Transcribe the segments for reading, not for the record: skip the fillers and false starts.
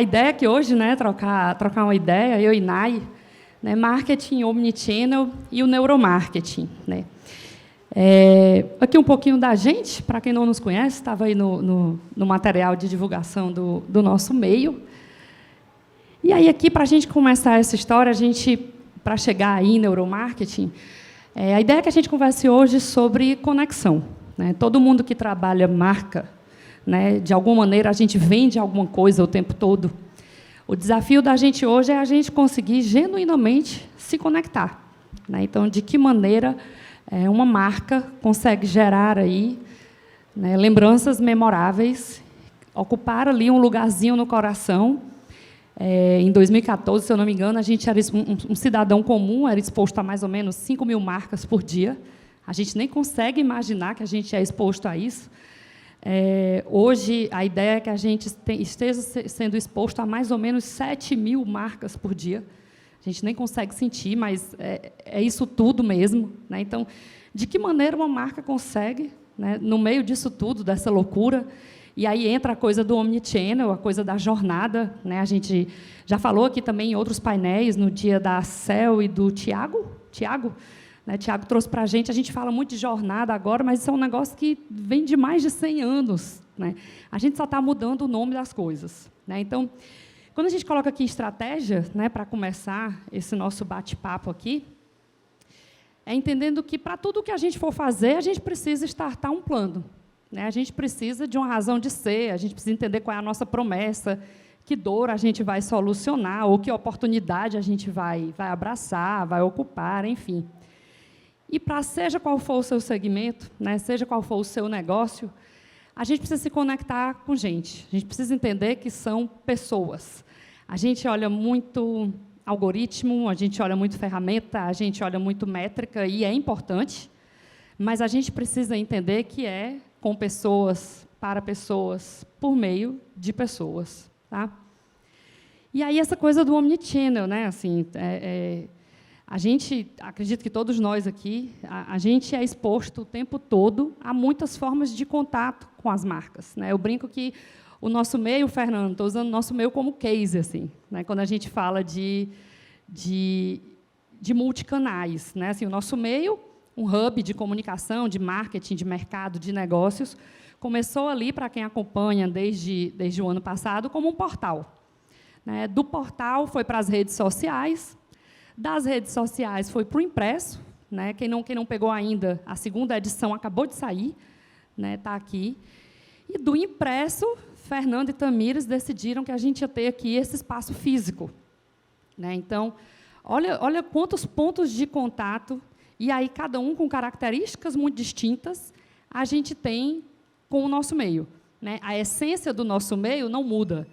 A ideia aqui hoje, né, trocar uma ideia, eu e Nai, né, marketing omnichannel e o neuromarketing, né. Aqui um pouquinho da gente, para quem não nos conhece, estava aí no material de divulgação do nosso meio. E aí, aqui, para a gente começar essa história, para chegar aí em neuromarketing, a ideia é que a gente converse hoje sobre conexão, né. Todo mundo que trabalha marca, né, de alguma maneira, a gente vende alguma coisa o tempo todo. O desafio da gente hoje é a gente conseguir genuinamente se conectar, né. Então, de que maneira uma marca consegue gerar aí, né, lembranças memoráveis, ocupar ali um lugarzinho no coração. Em 2014, se eu não me engano, a gente era um cidadão comum, era exposto a mais ou menos 5.000 marcas por dia. A gente nem consegue imaginar que a gente é exposto a isso. Hoje, a ideia é que a gente esteja sendo exposto a mais ou menos 7.000 marcas por dia. A gente nem consegue sentir, mas é isso tudo mesmo, né? Então, de que maneira uma marca consegue, né, no meio disso tudo, dessa loucura? E aí entra a coisa do omnichannel, a coisa da jornada, né? A gente já falou aqui também em outros painéis, no dia da Cel e do Tiago, né? Tiago trouxe para a gente fala muito de jornada agora, mas isso é um negócio que vem de mais de 100 anos, né? A gente só está mudando o nome das coisas, né? Então, quando a gente coloca aqui estratégia, né, para começar esse nosso bate-papo aqui, entendendo que, para tudo que a gente for fazer, a gente precisa startar um plano, né? A gente precisa de uma razão de ser, a gente precisa entender qual é a nossa promessa, que dor a gente vai solucionar, ou que oportunidade a gente vai abraçar, vai ocupar, enfim. E, para seja qual for o seu segmento, né, seja qual for o seu negócio, a gente precisa se conectar com gente. A gente precisa entender que são pessoas. A gente olha muito algoritmo, a gente olha muito ferramenta, a gente olha muito métrica, e é importante, mas a gente precisa entender que é com pessoas, para pessoas, por meio de pessoas. Tá? E aí, essa coisa do omnichannel, né? Assim, a gente, acredito que todos nós aqui, a gente é exposto o tempo todo a muitas formas de contato com as marcas, né? Eu brinco que o nosso meio, Fernando, estou usando o nosso meio como case, assim, né? Quando a gente fala de multicanais, né? Assim, o nosso meio, um hub de comunicação, de marketing, de mercado, de negócios, começou ali, para quem acompanha desde o ano passado, como um portal, né? Do portal foi para as redes sociais, das redes sociais foi para o impresso, né? Quem não pegou ainda, a segunda edição acabou de sair, né? Está aqui. E do impresso, Fernando e Tamires decidiram que a gente ia ter aqui esse espaço físico, né? Então, olha quantos pontos de contato, e aí cada um com características muito distintas, a gente tem com o nosso meio, né? A essência do nosso meio não muda,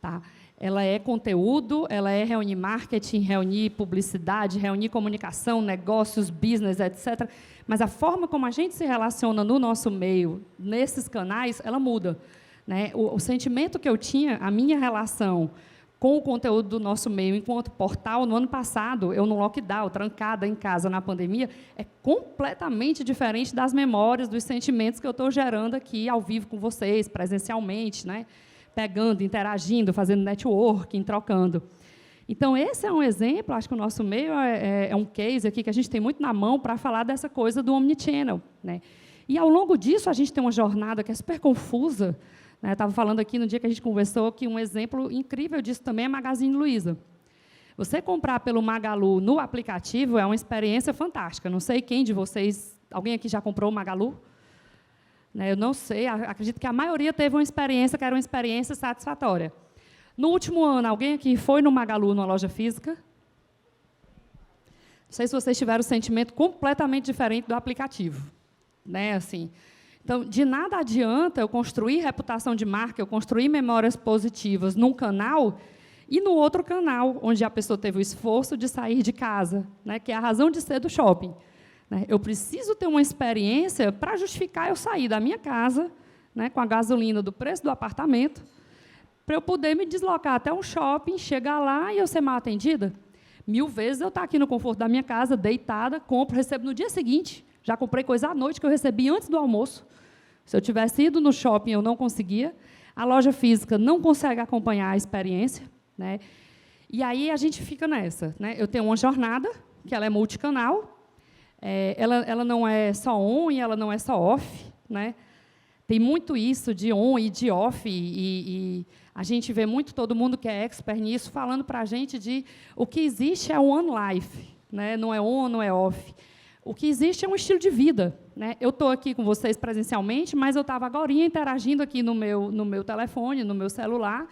tá? Ela é conteúdo, ela é reunir marketing, reunir publicidade, reunir comunicação, negócios, business, etc. Mas a forma como a gente se relaciona no nosso meio, nesses canais, ela muda, né? O sentimento que eu tinha, a minha relação com o conteúdo do nosso meio enquanto portal, no ano passado, eu no lockdown, trancada em casa na pandemia, é completamente diferente das memórias, dos sentimentos que eu estou gerando aqui ao vivo com vocês, presencialmente, né? Pegando, interagindo, fazendo networking, trocando. Então, esse é um exemplo, acho que o nosso meio é um case aqui que a gente tem muito na mão para falar dessa coisa do omnichannel, né? E, ao longo disso, a gente tem uma jornada que é super confusa, né? Estava falando aqui, no dia que a gente conversou, que um exemplo incrível disso também é Magazine Luiza. Você comprar pelo Magalu no aplicativo é uma experiência fantástica. Não sei quem de vocês, alguém aqui já comprou o Magalu? Eu não sei, acredito que a maioria teve uma experiência que era uma experiência satisfatória. No último ano, alguém aqui foi no Magalu, numa loja física? Não sei se vocês tiveram um sentimento completamente diferente do aplicativo, né? Assim, então, de nada adianta eu construir reputação de marca, eu construir memórias positivas num canal e no outro canal, onde a pessoa teve o esforço de sair de casa, né? Que é a razão de ser do shopping. Eu preciso ter uma experiência para justificar eu sair da minha casa, né, com a gasolina do preço do apartamento, para eu poder me deslocar até um shopping, chegar lá e eu ser mal atendida. 1000 vezes eu estar aqui no conforto da minha casa, deitada, compro, recebo no dia seguinte. Já comprei coisa à noite que eu recebi antes do almoço, Se eu tivesse ido no shopping, eu não conseguia. A loja física não consegue acompanhar a experiência, né? E aí a gente fica nessa, né? Eu tenho uma jornada, que ela é multicanal, ela não é só on e ela não é só off, né? Tem muito isso de on e de off, e a gente vê muito todo mundo que é expert nisso falando para a gente de o que existe é one life, né? Não é on, não é off. O que existe é um estilo de vida, né? Eu estou aqui com vocês presencialmente, mas eu estava agorinha interagindo aqui no meu telefone, no meu celular,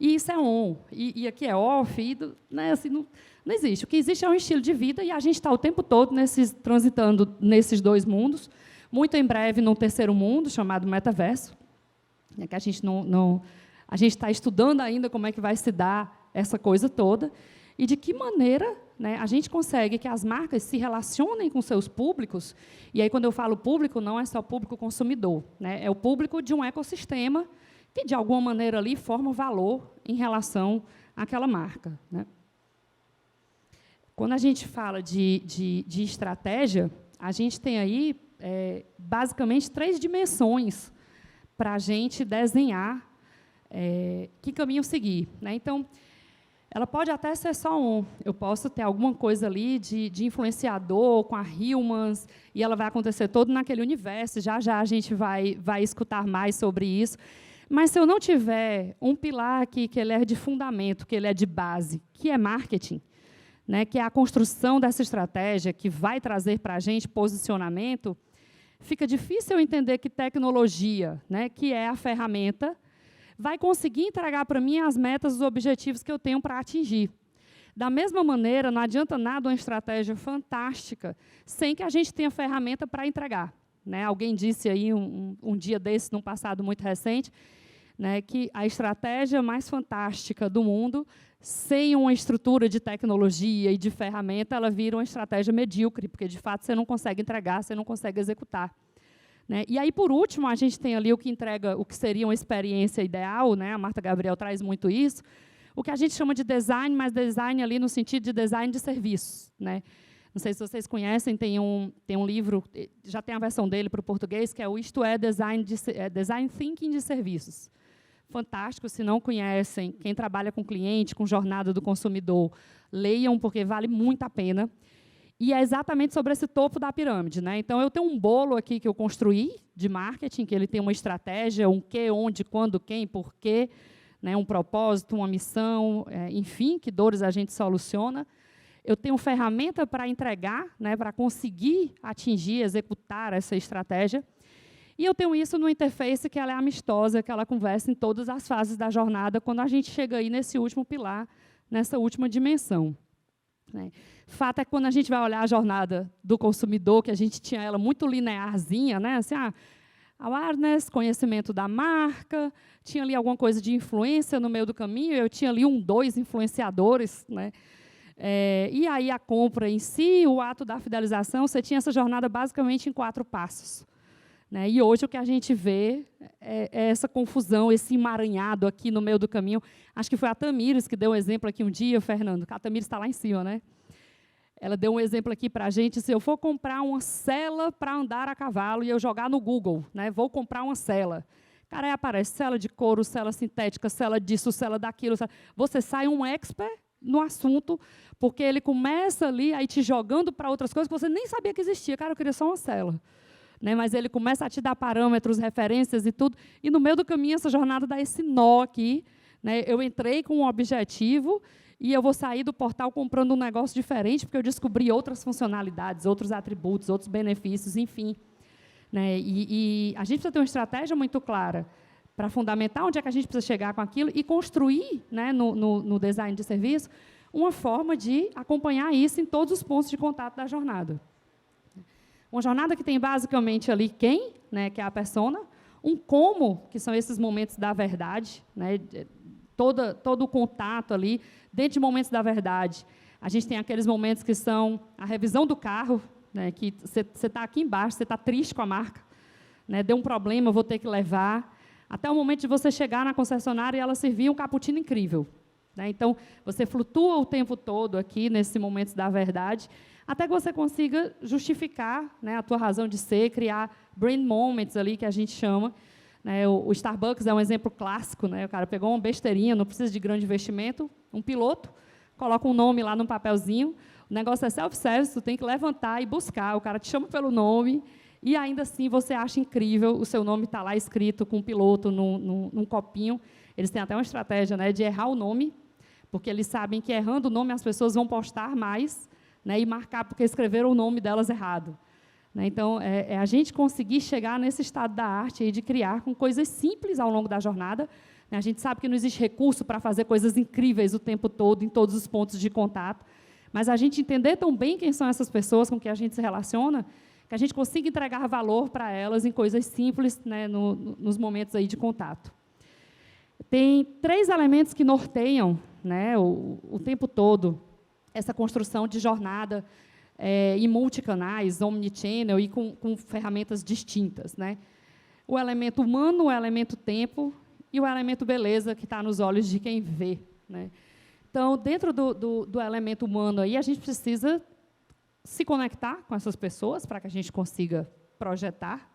e isso é on, e aqui é off, né? Assim, não existe. O que existe é um estilo de vida, e a gente está o tempo todo transitando nesses dois mundos, muito em breve num terceiro mundo, chamado metaverso, né, que a gente a gente está estudando ainda como é que vai se dar essa coisa toda, e de que maneira, né, a gente consegue que as marcas se relacionem com seus públicos, e aí, quando eu falo público, não é só público consumidor, né, é o público de um ecossistema que, de alguma maneira, ali forma valor em relação àquela marca, né. Quando a gente fala de estratégia, a gente tem aí, basicamente, 3 dimensões para a gente desenhar que caminho seguir, né. Então, ela pode até ser só eu posso ter alguma coisa ali de influenciador com a Hillmans, e ela vai acontecer todo naquele universo, já a gente vai escutar mais sobre isso. Mas, se eu não tiver um pilar aqui, que ele é de fundamento, que ele é de base, que é marketing, né, que é a construção dessa estratégia, que vai trazer para a gente posicionamento, fica difícil eu entender que tecnologia, né, que é a ferramenta, vai conseguir entregar para mim as metas, os objetivos que eu tenho para atingir. Da mesma maneira, não adianta nada uma estratégia fantástica sem que a gente tenha ferramenta para entregar, né? Alguém disse aí um dia desse, num passado muito recente, né, que a estratégia mais fantástica do mundo, sem uma estrutura de tecnologia e de ferramenta, ela vira uma estratégia medíocre, porque, de fato, você não consegue entregar, você não consegue executar. Né? E aí, por último, a gente tem ali o que entrega, o que seria uma experiência ideal, né? A Marta Gabriel traz muito isso, o que a gente chama de design, mas design ali no sentido de design de serviços, né? Não sei se vocês conhecem, tem um livro, já tem a versão dele para o português, que é o Isto é Design Thinking de Serviços. Fantástico, se não conhecem, quem trabalha com cliente, com jornada do consumidor, leiam, porque vale muito a pena. E é exatamente sobre esse topo da pirâmide, né? Então, eu tenho um bolo aqui que eu construí de marketing, que ele tem uma estratégia, um quê, onde, quando, quem, por quê, né? Um propósito, uma missão, enfim, que dores a gente soluciona. Eu tenho ferramenta para entregar, né? Para conseguir atingir, executar essa estratégia. E eu tenho isso no interface, que ela é amistosa, que ela conversa em todas as fases da jornada, quando a gente chega aí nesse último pilar, nessa última dimensão. Fato é que, quando a gente vai olhar a jornada do consumidor, que a gente tinha ela muito linearzinha, né? Assim, awareness, conhecimento da marca, tinha ali alguma coisa de influência no meio do caminho, eu tinha ali 2 influenciadores, né? E aí a compra em si, o ato da fidelização, você tinha essa jornada basicamente em 4 passos. Né? E hoje o que a gente vê é essa confusão, esse emaranhado aqui no meio do caminho. Acho que foi a Tamires que deu um exemplo aqui um dia, Fernando, que a Tamires está lá em cima, né? Ela deu um exemplo aqui para a gente, se eu for comprar uma sela para andar a cavalo e eu jogar no Google, né? Vou comprar uma sela. Cara, aí aparece sela de couro, sela sintética, sela disso, sela daquilo. Você sai um expert no assunto, porque ele começa ali aí te jogando para outras coisas que você nem sabia que existia. Cara, eu queria só uma sela. Né, mas ele começa a te dar parâmetros, referências e tudo, e no meio do caminho essa jornada dá esse nó aqui. Né, eu entrei com um objetivo e eu vou sair do portal comprando um negócio diferente, porque eu descobri outras funcionalidades, outros atributos, outros benefícios, enfim. Né, e a gente precisa ter uma estratégia muito clara para fundamentar onde é que a gente precisa chegar com aquilo e construir, né, no design de serviço, uma forma de acompanhar isso em todos os pontos de contato da jornada. Uma jornada que tem basicamente ali quem, né, que é a persona, um como, que são esses momentos da verdade, né, todo o contato ali, dentro de momentos da verdade. A gente tem aqueles momentos que são a revisão do carro, né, que você está aqui embaixo, você está triste com a marca, né, deu um problema, vou ter que levar, até o momento de você chegar na concessionária e ela servir um cappuccino incrível. Né, então, você flutua o tempo todo aqui, nesses momentos da verdade, até que você consiga justificar, né, a tua razão de ser, criar brand moments ali, que a gente chama. Né, o Starbucks é um exemplo clássico, né, o cara pegou uma besteirinha, não precisa de grande investimento, um piloto, coloca um nome lá num papelzinho, o negócio é self-service, tu tem que levantar e buscar, o cara te chama pelo nome, e ainda assim você acha incrível, o seu nome está lá escrito com um piloto num copinho. Eles têm até uma estratégia, né, de errar o nome, porque eles sabem que errando o nome as pessoas vão postar mais, né, e marcar porque escreveram o nome delas errado. Né, então, é a gente conseguir chegar nesse estado da arte aí de criar com coisas simples ao longo da jornada. Né, a gente sabe que não existe recurso para fazer coisas incríveis o tempo todo, em todos os pontos de contato, mas a gente entender tão bem quem são essas pessoas com que a gente se relaciona, que a gente consiga entregar valor para elas em coisas simples, né, nos momentos aí de contato. Tem 3 elementos que norteiam, né, o tempo todo essa construção de jornada em multicanais, omnichannel e com ferramentas distintas. Né? O elemento humano, o elemento tempo e o elemento beleza, que está nos olhos de quem vê. Né? Então, dentro do elemento humano, aí, a gente precisa se conectar com essas pessoas para que a gente consiga projetar.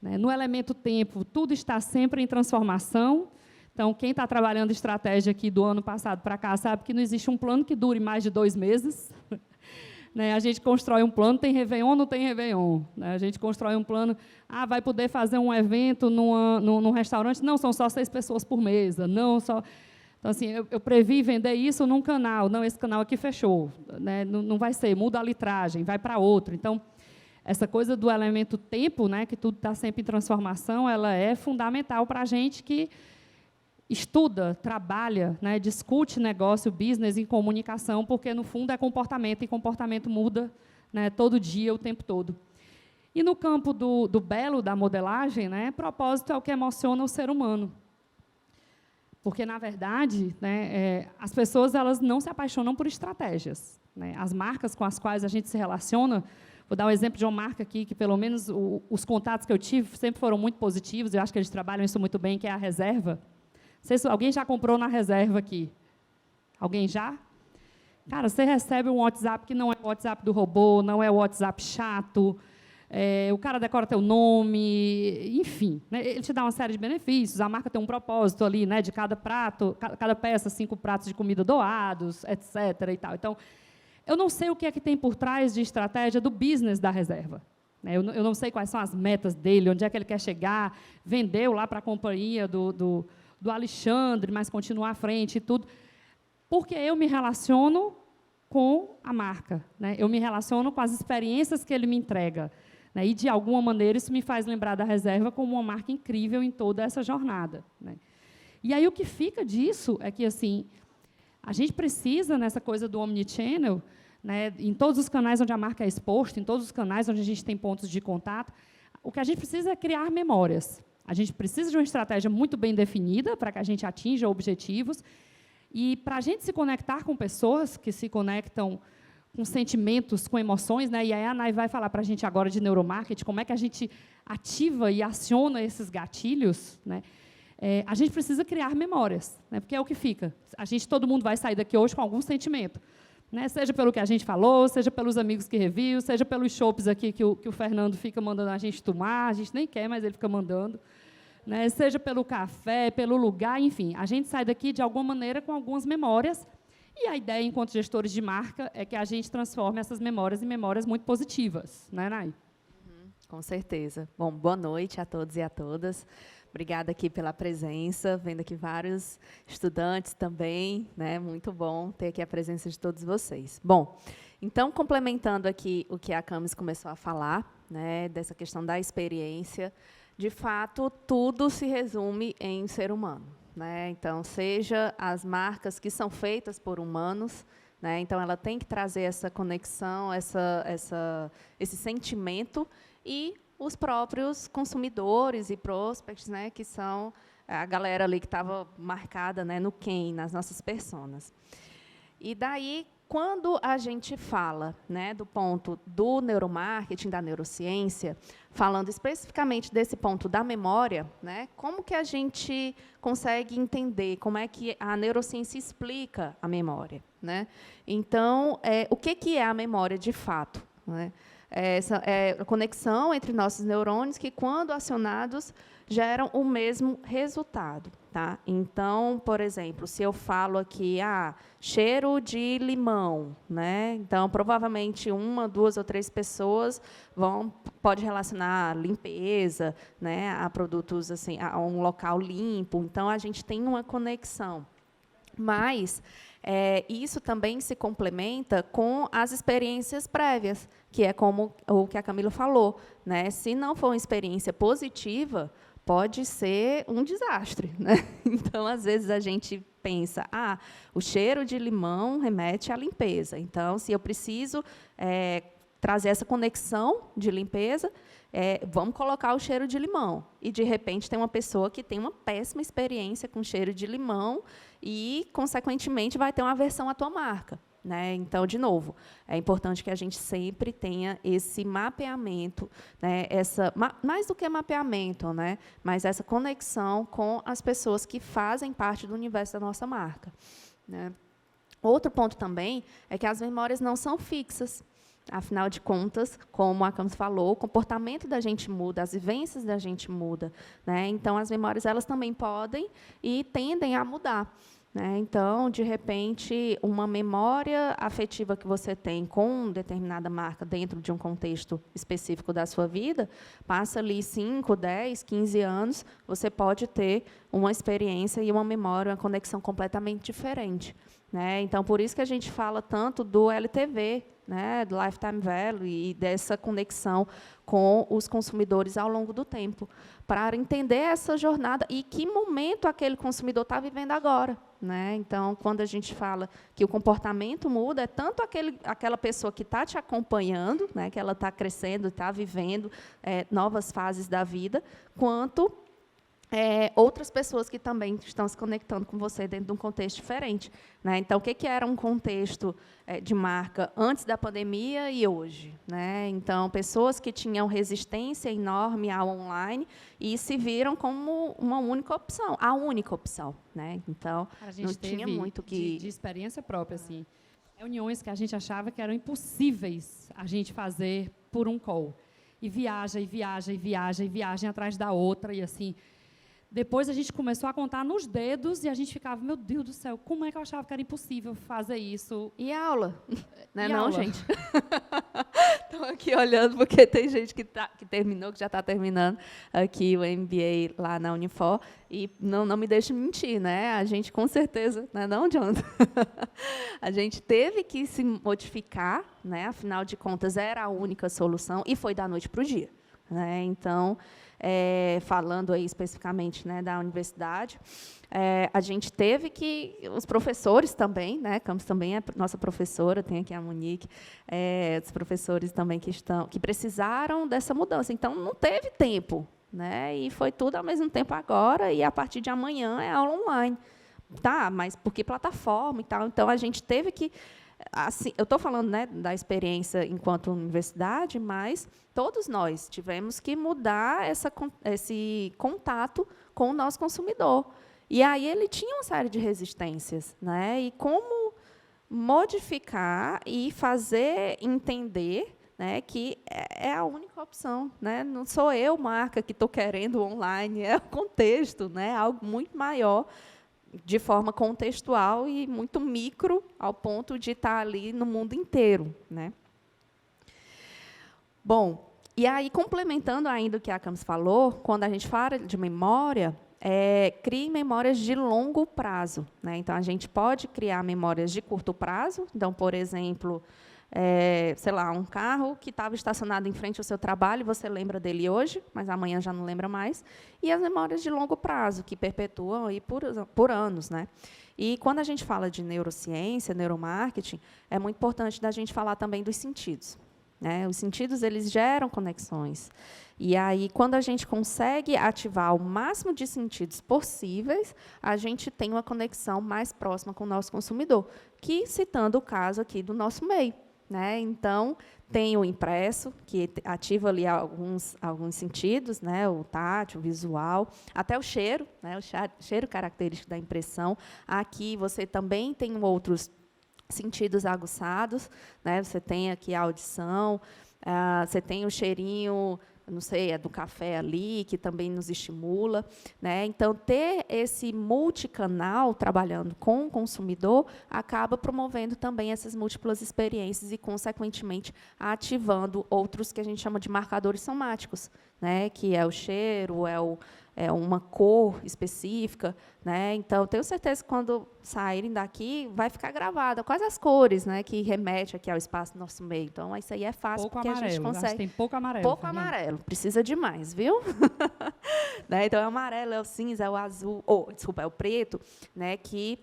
Né? No elemento tempo, tudo está sempre em transformação. Então, quem está trabalhando estratégia aqui do ano passado para cá sabe que não existe um plano que dure mais de 2 meses. Né? A gente constrói um plano, tem Réveillon, não tem Réveillon. Né? A gente constrói um plano, vai poder fazer um evento num restaurante? Não, são só 6 pessoas por mesa. Não, só... Então, assim, eu previ vender isso num canal. Não, esse canal aqui fechou. Né? Não vai ser, muda a litragem, vai para outro. Então, essa coisa do elemento tempo, né, que tudo está sempre em transformação, ela é fundamental para a gente que estuda, trabalha, né, discute negócio, business em comunicação, porque, no fundo, é comportamento, e comportamento muda, né, todo dia, o tempo todo. E, no campo do belo, da modelagem, né, propósito é o que emociona o ser humano. Porque, na verdade, né, as pessoas elas não se apaixonam por estratégias. Né? As marcas com as quais a gente se relaciona, vou dar um exemplo de uma marca aqui, que, pelo menos, os contatos que eu tive sempre foram muito positivos, eu acho que eles trabalham isso muito bem, que é a Reserva. Não sei se alguém já comprou na Reserva aqui. Alguém já? Cara, você recebe um WhatsApp que não é o WhatsApp do robô, não é o WhatsApp chato, o cara decora teu nome, enfim. Né, ele te dá uma série de benefícios, a marca tem um propósito ali, né, de cada prato, cada peça, 5 pratos de comida doados, etc. E tal. Então, eu não sei o que é que tem por trás de estratégia do business da Reserva. Né, eu não sei quais são as metas dele, onde é que ele quer chegar, vendeu lá para a companhia do Alexandre, mas continuar à frente e tudo, porque eu me relaciono com a marca, né? Eu me relaciono com as experiências que ele me entrega, né? E, de alguma maneira, isso me faz lembrar da Reserva como uma marca incrível em toda essa jornada. Né? E aí o que fica disso é que, assim, a gente precisa, nessa coisa do omnichannel, né, em todos os canais onde a marca é exposta, em todos os canais onde a gente tem pontos de contato, o que a gente precisa é criar memórias. A gente precisa de uma estratégia muito bem definida para que a gente atinja objetivos. E, para a gente se conectar com pessoas que se conectam com sentimentos, com emoções, né? E aí a Nay vai falar para a gente agora de neuromarketing, como é que a gente ativa e aciona esses gatilhos. Né? A gente precisa criar memórias, né? Porque é o que fica. Todo mundo vai sair daqui hoje com algum sentimento. Né? Seja pelo que a gente falou, seja pelos amigos que reviu, seja pelos chopps aqui que o Fernando fica mandando a gente tomar, a gente nem quer, mas ele fica mandando. Né? Seja pelo café, pelo lugar, enfim. A gente sai daqui, de alguma maneira, com algumas memórias, e a ideia, enquanto gestores de marca, é que a gente transforme essas memórias em memórias muito positivas. Né, Nay? Com certeza. Bom, boa noite a todos e a todas. Obrigada aqui pela presença, vendo aqui vários estudantes também, né? Muito bom ter aqui a presença de todos vocês. Bom, então, complementando aqui o que a Camis começou a falar, né, dessa questão da experiência, de fato, tudo se resume em ser humano. Né? Então, seja as marcas que são feitas por humanos, né? Então, ela tem que trazer essa conexão, esse sentimento, e os próprios consumidores e prospects, né, que são a galera ali que estava marcada, né, no quem, nas nossas personas. E daí, quando a gente fala, né, do ponto do neuromarketing, da neurociência, falando especificamente desse ponto da memória, né, como que a gente consegue entender como é que a neurociência explica a memória, né? Então, o que é a memória de fato, né? Essa é a conexão entre nossos neurônios que, quando acionados, geram o mesmo resultado. Tá? Então, por exemplo, se eu falo aqui, cheiro de limão, né? Então, provavelmente, 1, 2 ou 3 pessoas pode relacionar limpeza, né, a produtos, assim, a um local limpo. Então, a gente tem uma conexão. Mas isso também se complementa com as experiências prévias, que é como o que a Camila falou, né? Se não for uma experiência positiva, pode ser um desastre, né? Então, às vezes, a gente pensa, o cheiro de limão remete à limpeza. Então, se eu preciso trazer essa conexão de limpeza, vamos colocar o cheiro de limão. E, de repente, tem uma pessoa que tem uma péssima experiência com cheiro de limão e, consequentemente, vai ter uma aversão à tua marca. Né? Então, de novo, é importante que a gente sempre tenha esse mapeamento, né? Mais do que mapeamento, né? Mas essa conexão com as pessoas que fazem parte do universo da nossa marca. Né? Outro ponto também é que as memórias não são fixas. Afinal de contas, como a Camis falou, o comportamento da gente muda, as vivências da gente muda. Né? Então, as memórias elas também podem e tendem a mudar. Né? Então, de repente, uma memória afetiva que você tem com determinada marca dentro de um contexto específico da sua vida, passa ali 5, 10, 15 anos, você pode ter uma experiência e uma memória, uma conexão completamente diferente. Né? Então, por isso que a gente fala tanto do LTV, né, do Lifetime Value, e dessa conexão com os consumidores ao longo do tempo, para entender essa jornada e que momento aquele consumidor está vivendo agora. Né? Então, quando a gente fala que o comportamento muda, é tanto aquela pessoa que está te acompanhando, né, que ela está crescendo, está vivendo novas fases da vida, quanto outras pessoas que também estão se conectando com você dentro de um contexto diferente. Né? Então, o que era um contexto de marca antes da pandemia e hoje? Né? Então, pessoas que tinham resistência enorme ao online e se viram como uma única opção, a única opção. Né? Então, não tinha muito que... De experiência própria, assim, reuniões que a gente achava que eram impossíveis a gente fazer por um call. E viaja, e viaja, e viaja, e viagem atrás da outra, e assim... Depois a gente começou a contar nos dedos e a gente ficava, meu Deus do céu, como é que eu achava que era impossível fazer isso? E aula? Não é não, aula? Gente? Estou aqui olhando, porque tem gente que terminou, que já está terminando aqui o MBA lá na Unifor, e não me deixe mentir, né? A gente, com certeza, não é não, Jonathan? A gente teve que se modificar, né? Afinal de contas, era a única solução, e foi da noite para o dia. Né? Então... falando aí especificamente, né, da universidade, a gente teve que, os professores também, né, Campos também é nossa professora, tem aqui a Monique, os professores também que precisaram dessa mudança. Então, não teve tempo, né, e foi tudo ao mesmo tempo agora, e a partir de amanhã é aula online. Tá, mas por que plataforma e tal? Então, a gente teve que... Assim, eu estou falando, né, da experiência enquanto universidade, mas todos nós tivemos que mudar esse contato com o nosso consumidor. E aí ele tinha uma série de resistências. Né, e como modificar e fazer entender, né, que é a única opção. Né, não sou eu, marca, que estou querendo online, é o contexto, né, algo muito maior, de forma contextual e muito micro, ao ponto de estar ali no mundo inteiro. Né? Bom, e aí, complementando ainda o que a Camis falou, quando a gente fala de memória, crie memórias de longo prazo. Né? Então, a gente pode criar memórias de curto prazo. Então, por exemplo, sei lá, um carro que estava estacionado em frente ao seu trabalho, você lembra dele hoje, mas amanhã já não lembra mais. E as memórias de longo prazo, que perpetuam aí por anos. Né? E, quando a gente fala de neurociência, neuromarketing, é muito importante da gente falar também dos sentidos. Né? Os sentidos, eles geram conexões. E aí, quando a gente consegue ativar o máximo de sentidos possíveis, a gente tem uma conexão mais próxima com o nosso consumidor, que, citando o caso aqui do nosso meio, né? Então, tem o impresso, que ativa ali alguns sentidos, né? O tátil, o visual, até o cheiro, né? O cheiro característico da impressão. Aqui você também tem outros sentidos aguçados, né? Você tem aqui a audição, você tem o cheirinho, não sei, é do café ali, que também nos estimula, né? Então, ter esse multicanal trabalhando com o consumidor acaba promovendo também essas múltiplas experiências e, consequentemente, ativando outros que a gente chama de marcadores somáticos, né? Que é o cheiro, é uma cor específica, né? Então, tenho certeza que quando saírem daqui, vai ficar gravada quais as cores, né, que remete aqui ao espaço do nosso meio. Então, isso aí é fácil, Pouco porque amarelo, a gente consegue. acho que tem pouco amarelo. Pouco amarelo, precisa de mais, viu? Né? Então, é o amarelo, é o cinza, é o azul, desculpa, é o preto, né, que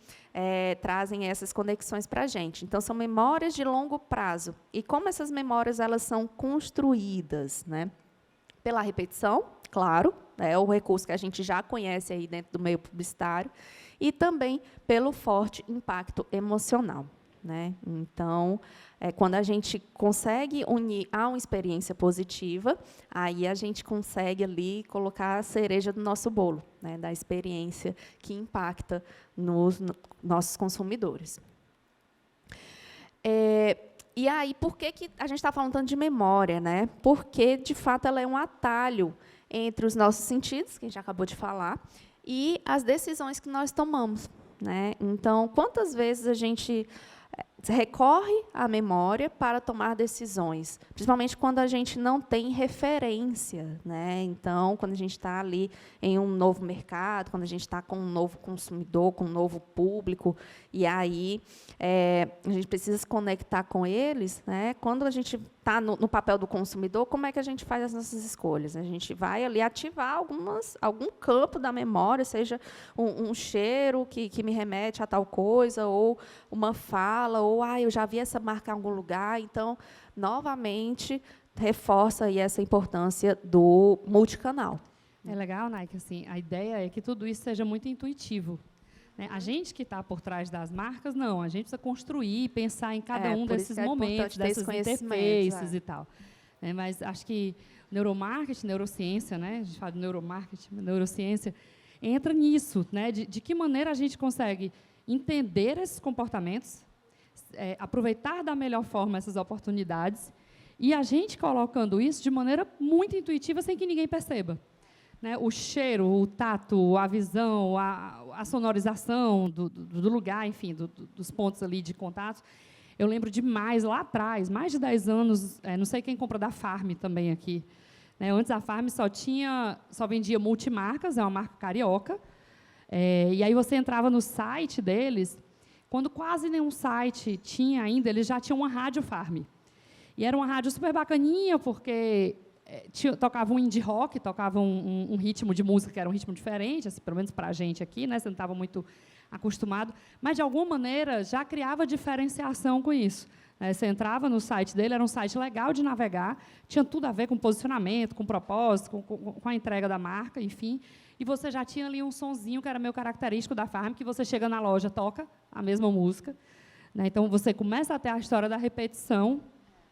trazem essas conexões para a gente. Então, são memórias de longo prazo. E como essas memórias elas são construídas, né? Pela repetição, claro, é o recurso que a gente já conhece aí dentro do meio publicitário, e também pelo forte impacto emocional, né? Então, quando a gente consegue unir a uma experiência positiva, aí a gente consegue ali colocar a cereja do nosso bolo, né, da experiência que impacta nos nossos consumidores. E aí, por que a gente está falando tanto de memória, né? Porque, de fato, ela é um atalho entre os nossos sentidos, que a gente acabou de falar, e as decisões que nós tomamos, né? Então, quantas vezes a gente recorre à memória para tomar decisões, principalmente quando a gente não tem referência, né? Então, quando a gente está ali em um novo mercado, quando a gente está com um novo consumidor, com um novo público, e aí a gente precisa se conectar com eles, né? Quando a gente está no papel do consumidor, como é que a gente faz as nossas escolhas? A gente vai ali ativar algum campo da memória, seja um cheiro que me remete a tal coisa, ou uma fala, ou eu já vi essa marca em algum lugar. Então, novamente, reforça aí essa importância do multicanal. É legal, Nike, assim, a ideia é que tudo isso seja muito intuitivo. Né? A gente que está por trás das marcas, não. A gente precisa construir, pensar em cada um desses momentos, dessas interfaces e tal. Mas acho que neuromarketing, neurociência, né? A gente fala de neuromarketing, neurociência, entra nisso, né? De que maneira a gente consegue entender esses comportamentos, aproveitar da melhor forma essas oportunidades, e a gente colocando isso de maneira muito intuitiva, sem que ninguém perceba. Né? O cheiro, o tato, a visão, a sonorização do lugar, enfim, dos pontos ali de contato. Eu lembro demais, lá atrás, mais de 10 anos, não sei quem compra da Farm também aqui. Né? Antes a Farm só vendia multimarcas, é uma marca carioca, e aí você entrava no site deles, quando quase nenhum site tinha ainda, eles já tinham uma rádio Farm. E era uma rádio super bacaninha, porque tocava um indie rock, tocava um ritmo de música que era um ritmo diferente, assim, pelo menos para a gente aqui, né? Você não estava muito acostumado, mas, de alguma maneira, já criava diferenciação com isso. Você entrava no site dele, era um site legal de navegar, tinha tudo a ver com posicionamento, com propósito, com a entrega da marca, enfim, e você já tinha ali um sonzinho que era meio característico da Farm, que você chega na loja, toca a mesma música. Né? Então, você começa a ter a história da repetição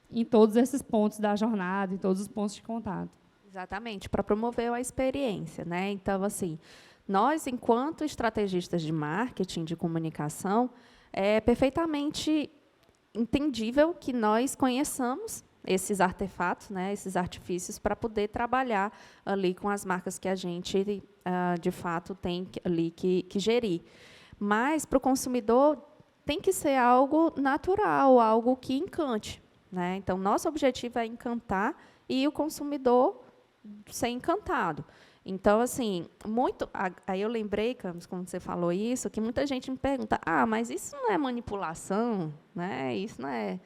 em todos esses pontos da jornada, em todos os pontos de contato. Exatamente, para promover a experiência, né? Então, assim, nós, enquanto estrategistas de marketing, de comunicação, é perfeitamente entendível que nós conheçamos esses artefatos, né, esses artifícios, para poder trabalhar ali com as marcas que a gente, de fato, tem ali que gerir. Mas, para o consumidor, tem que ser algo natural, algo que encante. Né? Então, nosso objetivo é encantar e o consumidor ser encantado. Então, assim, aí eu lembrei, Camis, quando você falou isso, que muita gente me pergunta, mas isso não é manipulação, né? Isso não é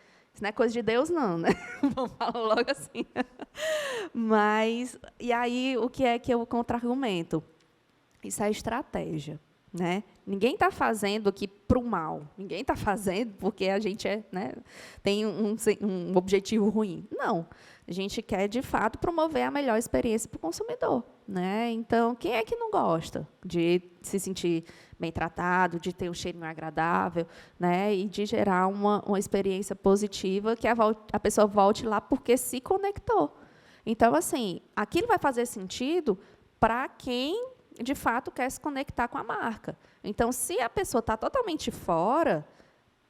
coisa de Deus, não, né? Vamos falar logo assim. Mas, e aí, o que é que eu contra-argumento? Isso é estratégia. né? Ninguém está fazendo aqui para o mal. Ninguém está fazendo porque a gente né, tem um objetivo ruim. Não. A gente quer, de fato, promover a melhor experiência para o consumidor, né? Então, quem é que não gosta de se sentir bem tratado, de ter um cheirinho agradável, né? E de gerar uma experiência positiva que a pessoa volte lá porque se conectou. Então, assim, aquilo vai fazer sentido para quem, de fato, quer se conectar com a marca. Então, se a pessoa está totalmente fora,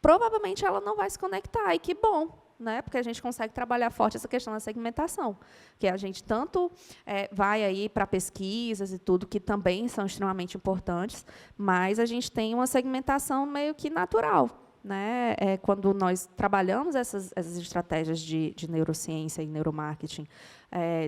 provavelmente ela não vai se conectar. E que bom, né? Porque a gente consegue trabalhar forte essa questão da segmentação, que a gente tanto vai aí para pesquisas e tudo, que também são extremamente importantes, mas a gente tem uma segmentação meio que natural, né? Quando nós trabalhamos essas estratégias de neurociência e neuromarketing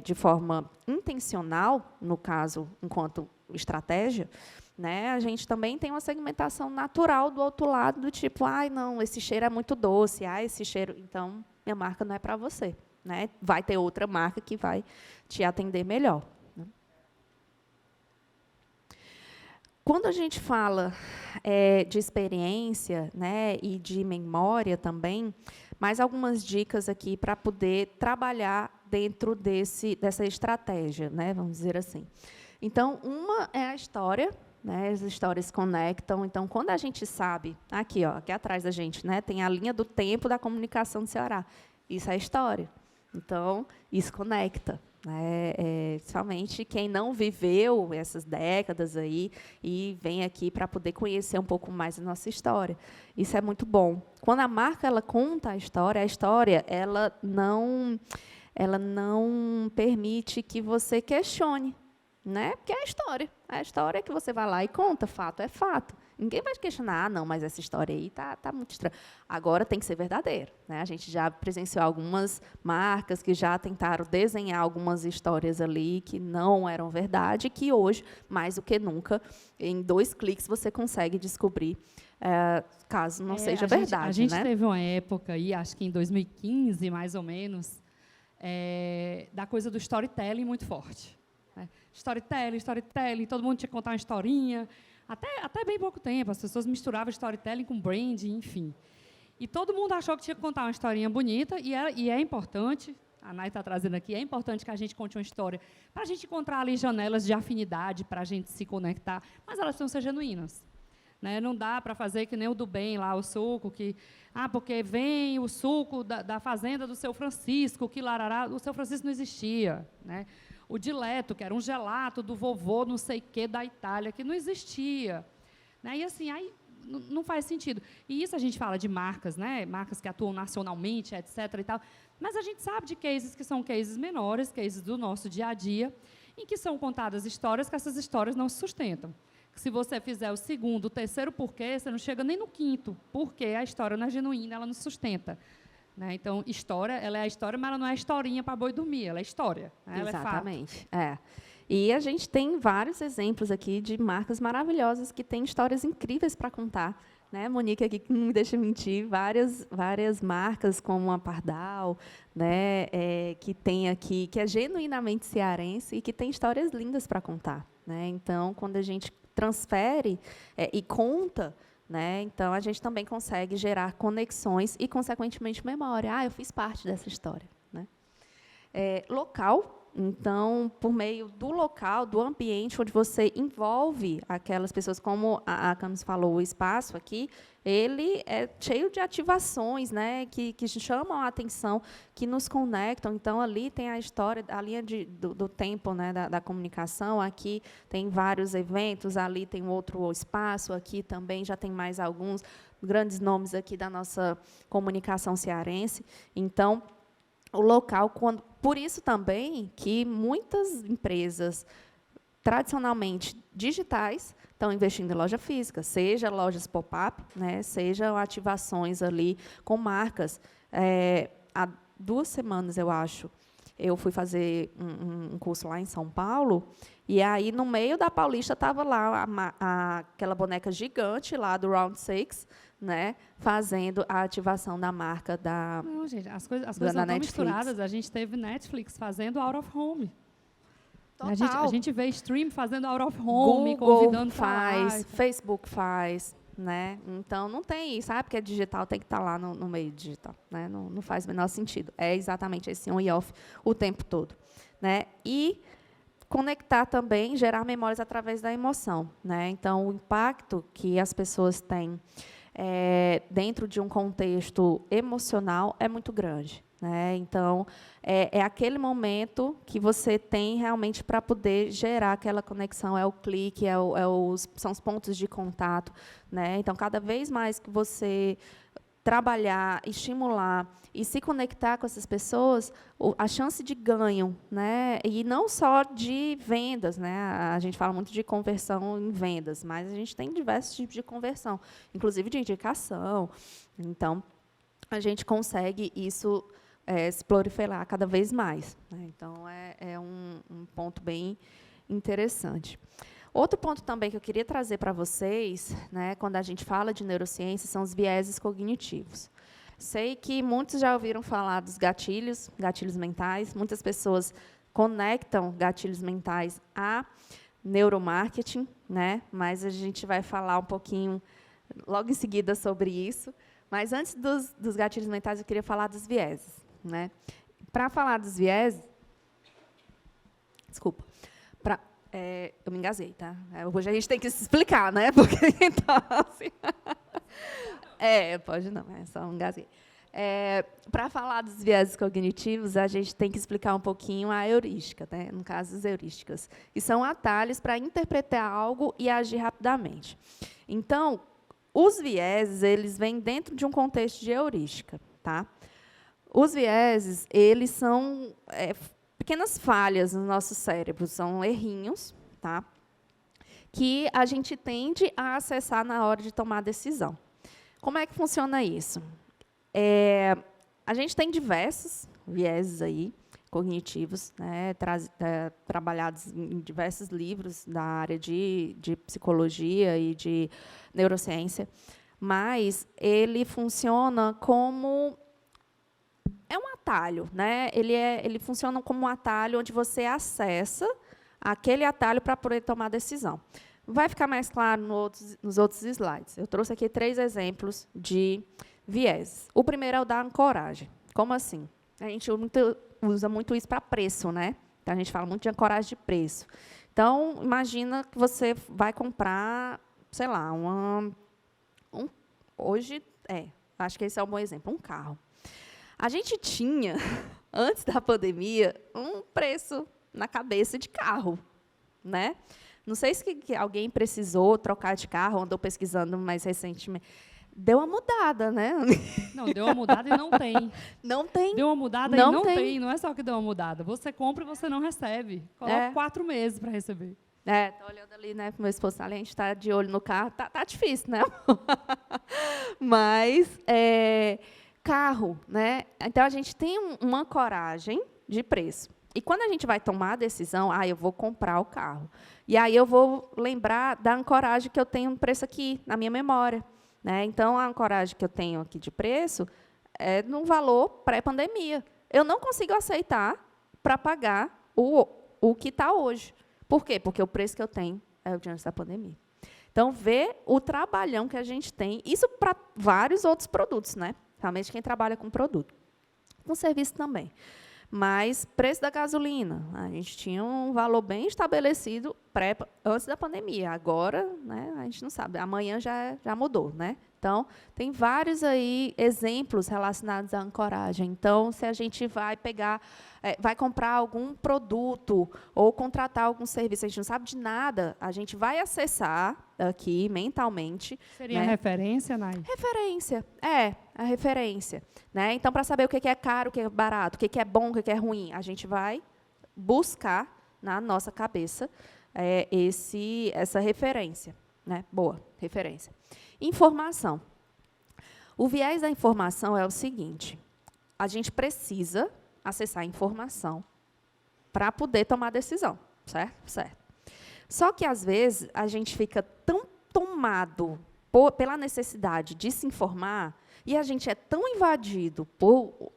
de forma intencional, no caso, enquanto estratégia, né, a gente também tem uma segmentação natural do outro lado, do tipo, ai, não, esse cheiro é muito doce, esse cheiro, então, minha marca não é para você, né? Vai ter outra marca que vai te atender melhor. Né? Quando a gente fala de experiência, né, e de memória também, mais algumas dicas aqui para poder trabalhar dentro dessa estratégia, né, vamos dizer assim. Então, uma é a história, né, as histórias conectam. Então, quando a gente sabe, aqui atrás da gente, né, tem a linha do tempo da comunicação do Ceará. Isso é história. Então, isso conecta. Principalmente quem não viveu essas décadas aí e vem aqui para poder conhecer um pouco mais da nossa história. Isso é muito bom. Quando a marca ela conta a história ela não permite que você questione, né? Porque é a história. A história é que você vai lá e conta, fato é fato. Ninguém vai questionar, não, mas essa história aí tá muito estranha. Agora tem que ser verdadeiro, né? A gente já presenciou algumas marcas que já tentaram desenhar algumas histórias ali que não eram verdade, que hoje, mais do que nunca, em 2 cliques você consegue descobrir, caso não seja verdade. A gente né? teve uma época, aí, acho que em 2015, mais ou menos, da coisa do storytelling muito forte. Storytelling, todo mundo tinha que contar uma historinha. Até bem pouco tempo, as pessoas misturavam storytelling com branding, enfim. E todo mundo achou que tinha que contar uma historinha bonita, e é importante, a Nay está trazendo aqui, é importante que a gente conte uma história, para a gente encontrar ali janelas de afinidade, para a gente se conectar, mas elas precisam ser genuínas. Né? Não dá para fazer que nem o do bem, lá, o suco, porque vem o suco da fazenda do Seu Francisco, que larará, o Seu Francisco não existia. Né? O dileto, que era um gelato do vovô não sei quê da Itália, que não existia. Né? E assim, aí não faz sentido. E isso a gente fala de marcas, né? Marcas que atuam nacionalmente, etc. e tal. Mas a gente sabe de cases que são cases menores, cases do nosso dia a dia, em que são contadas histórias que essas histórias não se sustentam. Se você fizer o segundo, o terceiro porquê, você não chega nem no quinto, porque a história não é genuína, ela não se sustenta. Né? Então, história, ela é a história, mas ela não é historinha para boi dormir, ela é história. Né? Ela Exatamente. E a gente tem vários exemplos aqui de marcas maravilhosas que têm histórias incríveis para contar. Né, Monique aqui não me deixa mentir, várias marcas como a Pardal, né, que tem aqui, que é genuinamente cearense e que tem histórias lindas para contar. Né? Então, quando a gente transfere e conta, né, então a gente também consegue gerar conexões e, consequentemente, memória. Eu fiz parte dessa história. Né? Local. Então, por meio do local, do ambiente onde você envolve aquelas pessoas, como a Camis falou, o espaço aqui, ele é cheio de ativações, né, que chamam a atenção, que nos conectam. Então, ali tem a história, a linha do tempo, né, da comunicação. Aqui tem vários eventos, ali tem outro espaço, aqui também já tem mais alguns grandes nomes aqui da nossa comunicação cearense. Então, o local, por isso também que muitas empresas tradicionalmente digitais estão investindo em loja física, seja lojas pop-up, né, sejam ativações ali com marcas. Há 2 semanas, eu acho, eu fui fazer um curso lá em São Paulo, e aí, no meio da Paulista, estava lá aquela boneca gigante lá do Round Six, né, fazendo a ativação da marca da Não, gente, as coisas não estão misturadas. A gente teve Netflix fazendo Out of Home. Total. A gente vê stream fazendo out of home, Google convidando faz, Facebook faz, né? Então, não tem isso. Porque é digital, tem que estar lá no meio digital. Né? Não faz o menor sentido. É exatamente esse on e off o tempo todo. Né? E conectar também, gerar memórias através da emoção. Né? Então, o impacto que as pessoas têm dentro de um contexto emocional é muito grande. Né? Então, é aquele momento que você tem realmente para poder gerar aquela conexão, é o clique, são os pontos de contato. Né? Então, cada vez mais que você trabalhar, estimular e se conectar com essas pessoas, a chance de ganho, né? E não só de vendas, né? A gente fala muito de conversão em vendas, mas a gente tem diversos tipos de conversão, inclusive de indicação. Então, a gente consegue isso se proliferar cada vez mais. Né? Então, é um ponto bem interessante. Outro ponto também que eu queria trazer para vocês, né, quando a gente fala de neurociência, são os vieses cognitivos. Sei que muitos já ouviram falar dos gatilhos mentais. Muitas pessoas conectam gatilhos mentais a neuromarketing, né? Mas a gente vai falar um pouquinho logo em seguida sobre isso. Mas antes dos gatilhos mentais, eu queria falar dos vieses. Né? Para falar dos vieses, desculpa, eu me engasguei, tá? Hoje a gente tem que se explicar, né? Porque então, assim, pode não, só me engasguei. Para falar dos vieses cognitivos, a gente tem que explicar um pouquinho a heurística, né? No caso, as heurísticas, que são atalhos para interpretar algo e agir rapidamente. Então, os vieses, eles vêm dentro de um contexto de heurística, tá? Os vieses, eles são pequenas falhas no nosso cérebro, são errinhos, tá? Que a gente tende a acessar na hora de tomar decisão. Como é que funciona isso? A gente tem diversos vieses aí, cognitivos, né, trabalhados em diversos livros da área de psicologia e de neurociência, mas ele funciona como um atalho, né? Ele funciona como um atalho onde você acessa aquele atalho para poder tomar decisão. Vai ficar mais claro nos outros slides. Eu trouxe aqui 3 exemplos de vieses. O primeiro é o da ancoragem. Como assim? A gente usa muito isso para preço, né? Então, a gente fala muito de ancoragem de preço. Então, imagina que você vai comprar, sei lá, acho que esse é um bom exemplo, um carro. A gente tinha, antes da pandemia, um preço na cabeça de carro, né? Não sei se alguém precisou trocar de carro, andou pesquisando mais recentemente. Deu uma mudada, né? Não, deu uma mudada e não tem. Não tem. Deu uma mudada e não tem. Não é só que deu uma mudada. Você compra e você não recebe. Coloca 4 meses para receber. Estou olhando ali, né, para o meu esposo, a gente está de olho no carro. Tá difícil, né? Mas... carro, né? Então, a gente tem uma ancoragem de preço. E quando a gente vai tomar a decisão, eu vou comprar o carro. E aí eu vou lembrar da ancoragem que eu tenho no preço aqui, na minha memória. Né? Então, a ancoragem que eu tenho aqui de preço é no valor pré-pandemia. Eu não consigo aceitar para pagar o que está hoje. Por quê? Porque o preço que eu tenho é o de antes da pandemia. Então, vê o trabalhão que a gente tem, isso para vários outros produtos, né? Realmente quem trabalha com produto. Com serviço também. Mas preço da gasolina, a gente tinha um valor bem estabelecido antes da pandemia. Agora, né, a gente não sabe. Amanhã já mudou, né? Então, tem vários aí exemplos relacionados à ancoragem. Então, se a gente vai vai comprar algum produto ou contratar algum serviço, a gente não sabe de nada, a gente vai acessar aqui mentalmente. Seria a referência, Nay? Referência, a referência. Né? Então, para saber o que é caro, o que é barato, o que é bom, o que é ruim, a gente vai buscar na nossa cabeça essa referência. Né? Boa, referência. Informação. O viés da informação é o seguinte: a gente precisa acessar a informação para poder tomar decisão, certo? Certo. Só que, às vezes, a gente fica tão tomado pela necessidade de se informar e a gente é tão invadido por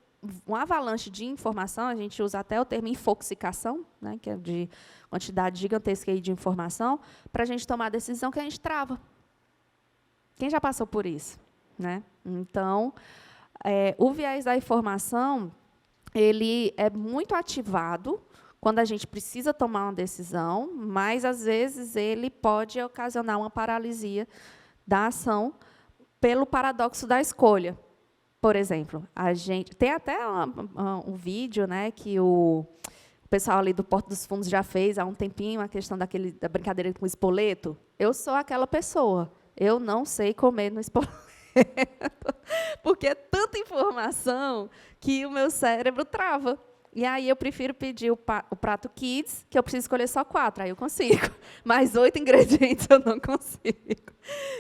uma avalanche de informação, a gente usa até o termo infoxicação, né, que é de quantidade gigantesca aí de informação, para a gente tomar a decisão que a gente trava. Quem já passou por isso? Né? Então, o viés da informação, ele é muito ativado quando a gente precisa tomar uma decisão, mas, às vezes, ele pode ocasionar uma paralisia da ação pelo paradoxo da escolha. Por exemplo, a gente tem até um vídeo, né, que o pessoal ali do Porto dos Fundos já fez há um tempinho, a questão da brincadeira com o espoleto. Eu sou aquela pessoa. Eu não sei comer no espoleto, porque é tanta informação que o meu cérebro trava. E aí eu prefiro pedir o prato Kids, que eu preciso escolher só 4, aí eu consigo. Mas 8 ingredientes eu não consigo.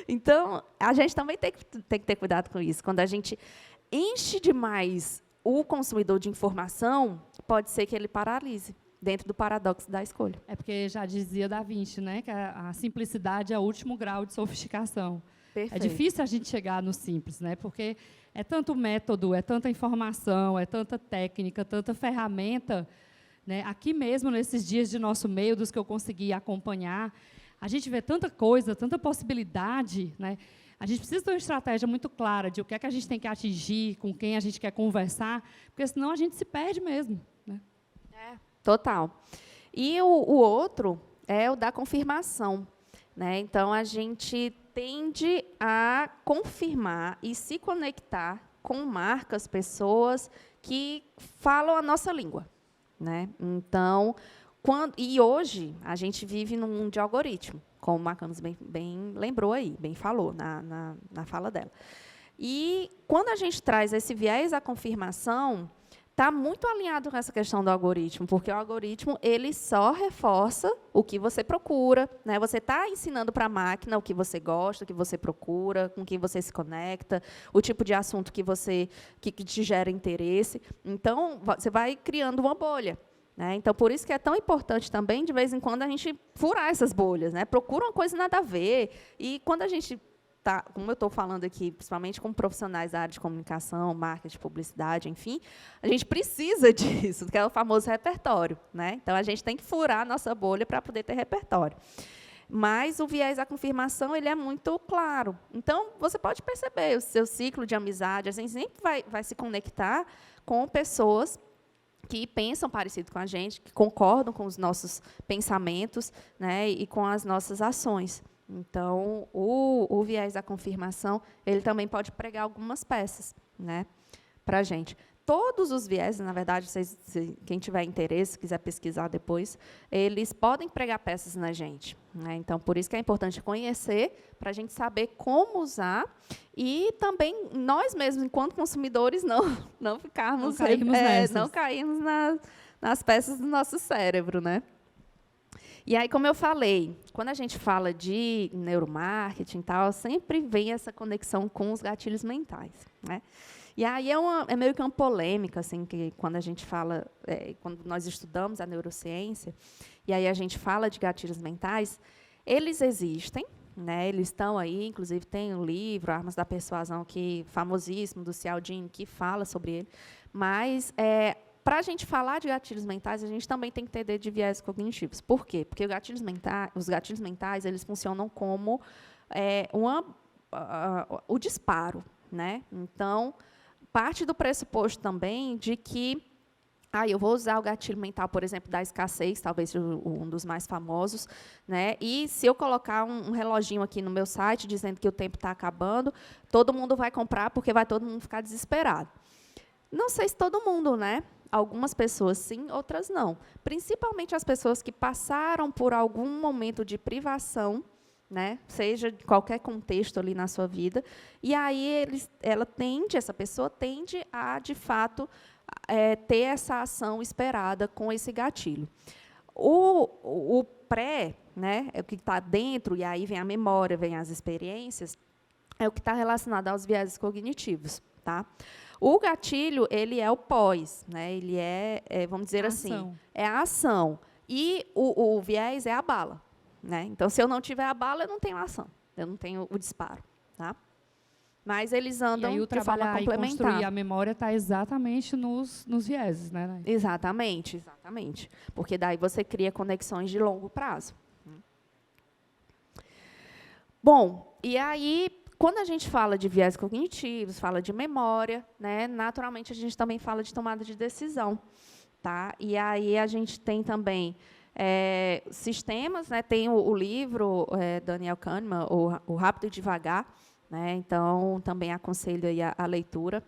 Então, a gente também tem que ter cuidado com isso. Quando a gente enche demais o consumidor de informação, pode ser que ele paralise, dentro do paradoxo da escolha. É porque já dizia Da Vinci, né, que a simplicidade é o último grau de sofisticação. Perfeito. É difícil a gente chegar no simples, né, porque é tanto método, é tanta informação, é tanta técnica, tanta ferramenta. Né, aqui mesmo, nesses dias de nosso meio, dos que eu consegui acompanhar, a gente vê tanta coisa, tanta possibilidade. Né, a gente precisa ter uma estratégia muito clara de o que é que a gente tem que atingir, com quem a gente quer conversar, porque senão a gente se perde mesmo. Né? Total. E o outro é o da confirmação. Né? Então, a gente tende a confirmar e se conectar com marcas, pessoas que falam a nossa língua. Né? Então, e hoje, a gente vive num mundo de algoritmo, como o Macanos bem lembrou aí, bem falou na fala dela. E, quando a gente traz esse viés à confirmação, está muito alinhado com essa questão do algoritmo, porque o algoritmo ele só reforça o que você procura. Né? Você está ensinando para a máquina o que você gosta, o que você procura, com quem você se conecta, o tipo de assunto que te gera interesse. Então, você vai criando uma bolha. Né? Então, por isso que é tão importante também, de vez em quando, a gente furar essas bolhas. Né? Procura uma coisa nada a ver. E, quando a gente como eu estou falando aqui, principalmente com profissionais da área de comunicação, marketing, publicidade, enfim, a gente precisa disso, que é o famoso repertório. Né? Então, a gente tem que furar a nossa bolha para poder ter repertório. Mas o viés da confirmação ele é muito claro. Então, você pode perceber, o seu ciclo de amizade, a gente sempre vai se conectar com pessoas que pensam parecido com a gente, que concordam com os nossos pensamentos, né, e com as nossas ações. Então, o viés da confirmação, ele também pode pregar algumas peças, né, para a gente. Todos os viés, na verdade, quem tiver interesse, quiser pesquisar depois, eles podem pregar peças na gente. Né? Então, por isso que é importante conhecer, para a gente saber como usar, e também nós mesmos, enquanto consumidores, não ficarmos... Não cairmos nas peças do nosso cérebro, né? E aí, como eu falei, quando a gente fala de neuromarketing e tal, sempre vem essa conexão com os gatilhos mentais. Né? E aí é meio que uma polêmica, assim, que quando a gente fala, quando nós estudamos a neurociência, e aí a gente fala de gatilhos mentais, eles existem, né? Eles estão aí, inclusive tem um livro, Armas da Persuasão, famosíssimo, do Cialdini, que fala sobre ele, mas para a gente falar de gatilhos mentais, a gente também tem que entender de viés cognitivos. Por quê? Porque os gatilhos mentais eles funcionam como o disparo. Né? Então, parte do pressuposto também de que eu vou usar o gatilho mental, por exemplo, da escassez, talvez um dos mais famosos, né? E se eu colocar um reloginho aqui no meu site dizendo que o tempo está acabando, todo mundo vai comprar porque vai todo mundo ficar desesperado. Não sei se todo mundo, né? Algumas pessoas sim, outras não. Principalmente as pessoas que passaram por algum momento de privação, né? Seja de qualquer contexto ali na sua vida, e aí essa pessoa tende a, de fato, ter essa ação esperada com esse gatilho. O pré, né? É o que está dentro, e aí vem a memória, vem as experiências, é o que está relacionado aos viéses cognitivos. Tá? O gatilho, ele é o pós, né? Ele vamos dizer assim, é a ação. E o viés é a bala. Né? Então, se eu não tiver a bala, eu não tenho a ação. Eu não tenho o disparo. Tá? mas eles E andam aí o de forma trabalhar e construir complementar. a memória está exatamente nos vieses, né, Nay? Exatamente, exatamente. Porque daí você cria conexões de longo prazo. Bom, e aí, quando a gente fala de viés cognitivos, fala de memória, né, naturalmente a gente também fala de tomada de decisão. Tá? E aí a gente tem também sistemas, né, tem o livro Daniel Kahneman, o Rápido e Devagar, né, então também aconselho aí a leitura,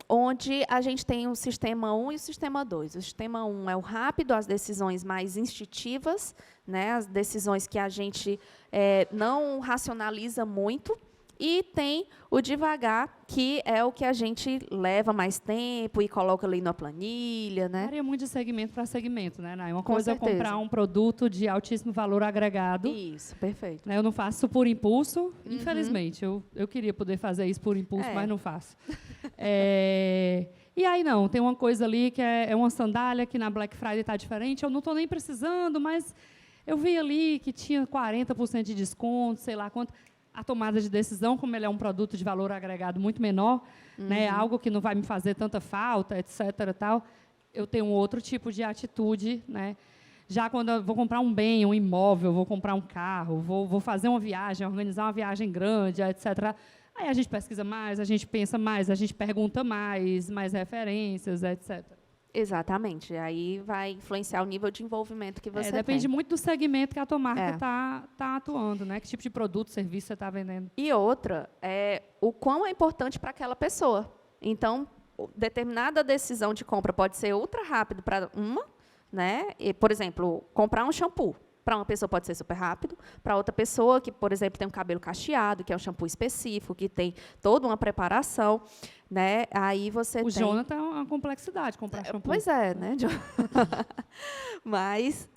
onde a gente tem o sistema 1 e o sistema 2. O sistema 1 é o rápido, as decisões mais instintivas, né, as decisões que a gente não racionaliza muito, e tem o devagar, que é o que a gente leva mais tempo e coloca ali na planilha, né? Varia muito de segmento para segmento, né, Nay? Uma Com coisa é certeza. comprar um produto de altíssimo valor agregado. Isso, perfeito. Né? Eu não faço por impulso, infelizmente. Eu queria poder fazer isso por impulso, mas não faço. E aí, não, tem uma coisa ali que é uma sandália que na Black Friday está diferente. Eu não estou nem precisando, mas eu vi ali que tinha 40% de desconto, sei lá quanto. A tomada de decisão, como ele é um produto de valor agregado muito menor, né, algo que não vai me fazer tanta falta, etc. Tal, eu tenho um outro tipo de atitude. Né? Já quando eu vou comprar um bem, um imóvel, vou comprar um carro, vou fazer uma viagem, organizar uma viagem grande, etc. Aí a gente pesquisa mais, a gente pensa mais, a gente pergunta mais referências, etc. Exatamente. Aí vai influenciar o nível de envolvimento que você tem. Depende muito do segmento que a tua marca tá atuando, né? Que tipo de produto, serviço você está vendendo. E outra, o quão é importante para aquela pessoa. Então, determinada decisão de compra pode ser ultra rápido para uma, né? E, por exemplo, comprar um shampoo. Para uma pessoa pode ser super rápido, para outra pessoa que, por exemplo, tem um cabelo cacheado, que é um shampoo específico, que tem toda uma preparação, né? Aí você O Jonathan é uma complexidade comprar shampoo. Pois é, né, Mas,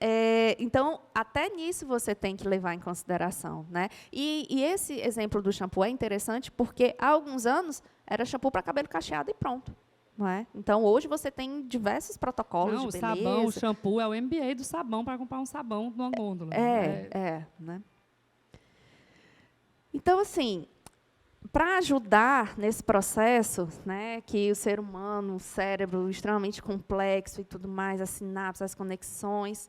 então, até nisso você tem que levar em consideração, né? E esse exemplo do shampoo é interessante porque, há alguns anos, era shampoo para cabelo cacheado e pronto. Não é? Então, hoje você tem diversos protocolos de beleza. O sabão, o shampoo é o MBA do sabão para comprar um sabão numa gôndola. Né? Então, assim, para ajudar nesse processo, né, que o ser humano, o cérebro extremamente complexo e tudo mais, as sinapses, as conexões,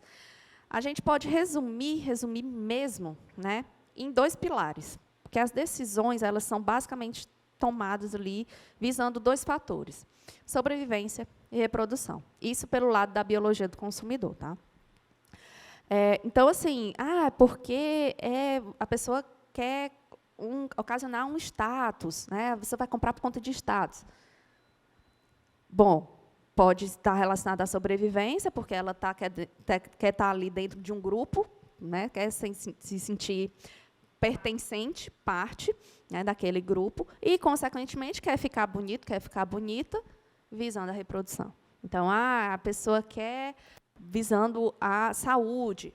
a gente pode resumir mesmo, né, em 2 pilares. Porque as decisões, elas são basicamente tomadas ali visando 2 fatores: sobrevivência e reprodução. Isso pelo lado da biologia do consumidor, tá? Então, assim, porque a pessoa quer ocasionar um status, né? Você vai comprar por conta de status. Bom, pode estar relacionado à sobrevivência, porque ela quer estar ali dentro de um grupo, né? Quer se sentir pertencente, parte, né, daquele grupo, e, consequentemente, quer ficar bonito, quer ficar bonita, visando a reprodução. Então, a pessoa quer visando a saúde,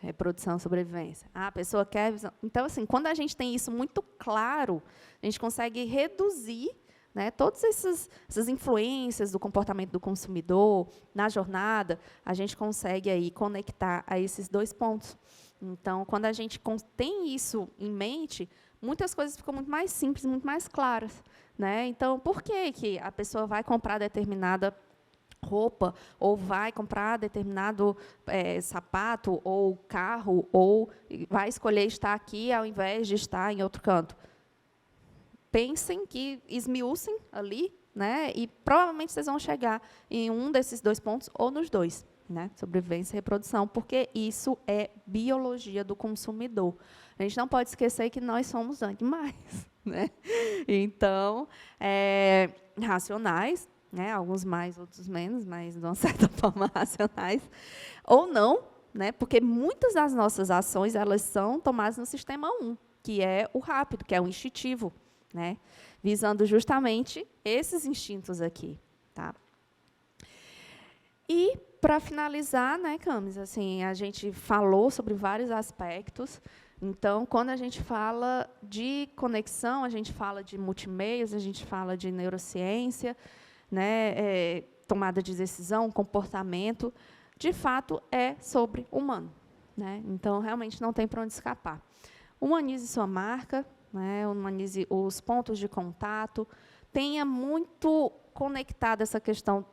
reprodução, sobrevivência. A pessoa quer visando... Então, assim, quando a gente tem isso muito claro, a gente consegue reduzir, né, todas essas influências do comportamento do consumidor na jornada, a gente consegue aí conectar a esses 2 pontos. Então, quando a gente tem isso em mente, muitas coisas ficam muito mais simples, muito mais claras, né? Então, por que a pessoa vai comprar determinada roupa, ou vai comprar determinado sapato, ou carro, ou vai escolher estar aqui ao invés de estar em outro canto? Pensem, que esmiucem ali, né? E provavelmente vocês vão chegar em um desses 2 pontos, ou nos 2. Né? Sobrevivência e reprodução, porque isso é biologia do consumidor. A gente não pode esquecer que nós somos animais, né? Então, racionais, né? Alguns mais, outros menos, mas de uma certa forma racionais, ou não, né? Porque muitas das nossas ações, elas são tomadas no sistema 1, que é o rápido, que é o instintivo, né? Visando justamente esses instintos aqui, tá? E, para finalizar, né, Camis, assim, a gente falou sobre vários aspectos. Então, quando a gente fala de conexão, a gente fala de multimeios, a gente fala de neurociência, né, tomada de decisão, comportamento. De fato, é sobre humano, né? Então, realmente, não tem para onde escapar. Humanize sua marca, né, humanize os pontos de contato, tenha muito conectado essa questão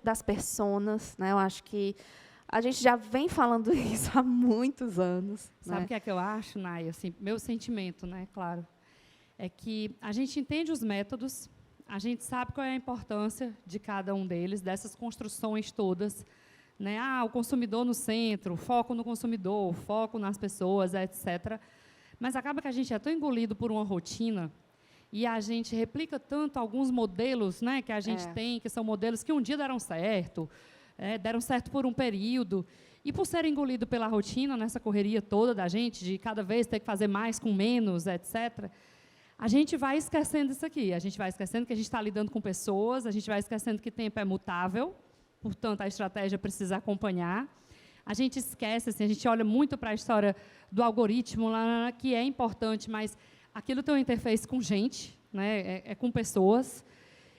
das personas, né? Eu acho que a gente já vem falando isso há muitos anos. Sabe o que é que eu acho, Nay? Assim, meu sentimento, né, claro, é que a gente entende os métodos, a gente sabe qual é a importância de cada um deles, dessas construções todas, né? O consumidor no centro, foco no consumidor, foco nas pessoas, etc. Mas acaba que a gente é tão engolido por uma rotina e a gente replica tanto alguns modelos, né, que a gente tem, que são modelos que um dia deram certo por um período, e por ser engolido pela rotina, nessa correria toda da gente, de cada vez ter que fazer mais com menos, etc., a gente vai esquecendo isso aqui. A gente vai esquecendo que a gente está lidando com pessoas, a gente vai esquecendo que tempo é mutável, portanto, a estratégia precisa acompanhar. A gente esquece, assim, a gente olha muito para a história do algoritmo, lá, que é importante, mas aquilo tem uma interface com gente, né, é com pessoas.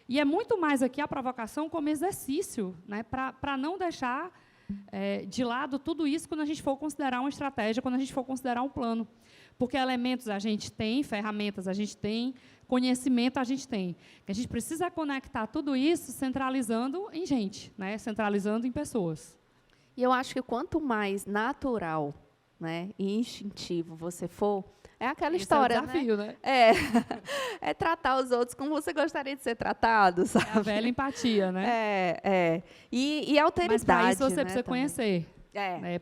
E é muito mais aqui a provocação como exercício, né, para não deixar de lado tudo isso quando a gente for considerar uma estratégia, quando a gente for considerar um plano. Porque elementos a gente tem, ferramentas a gente tem, conhecimento a gente tem. A gente precisa conectar tudo isso centralizando em gente, né, centralizando em pessoas. E eu acho que quanto mais natural, né, e instintivo você for, é aquela história, é o desafio, né? É tratar os outros como você gostaria de ser tratado, sabe? É a velha empatia, né? E a alteridade, mas para isso você né, precisa conhecer.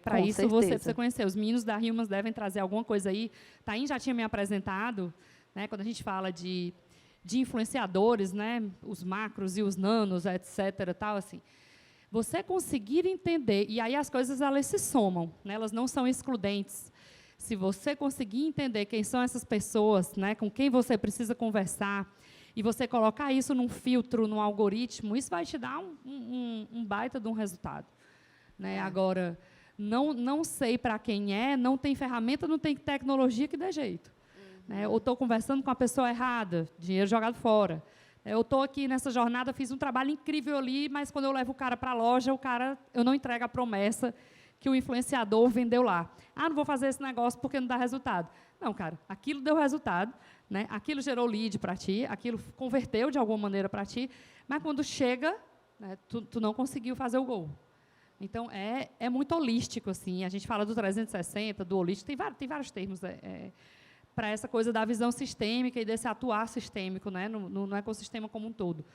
Para isso certeza. você precisa conhecer. Os meninos da Humans devem trazer alguma coisa aí. Taim já tinha me apresentado, né, quando a gente fala de influenciadores, né, os macros e os nanos, etc. Tal, assim. Você conseguir entender, e aí as coisas elas se somam, né, elas não são excludentes. Se você conseguir entender quem são essas pessoas, né, com quem você precisa conversar, e você colocar isso num filtro, num algoritmo, isso vai te dar um baita de um resultado. Né? Agora, não sei para quem não tem ferramenta, não tem tecnologia que dê jeito. Né? Ou estou conversando com a pessoa errada, dinheiro jogado fora. Eu estou aqui nessa jornada, fiz um trabalho incrível ali, mas quando eu levo o cara para a loja, eu não entrego a promessa que o influenciador vendeu lá. Não vou fazer esse negócio porque não dá resultado. Não, cara, aquilo deu resultado, né? Aquilo gerou lead para ti, aquilo converteu de alguma maneira para ti, mas quando chega, né, tu não conseguiu fazer o gol. Então, é muito holístico, assim. A gente fala do 360, do holístico, tem vários termos para essa coisa da visão sistêmica e desse atuar sistêmico, né, no ecossistema como um todo.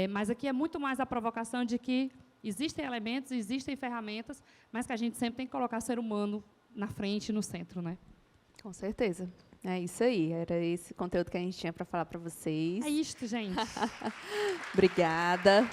Mas aqui é muito mais a provocação de que existem elementos, existem ferramentas, mas que a gente sempre tem que colocar o ser humano na frente, no centro, né? Com certeza. É isso aí. Era esse conteúdo que a gente tinha para falar para vocês. É isto, gente. Obrigada.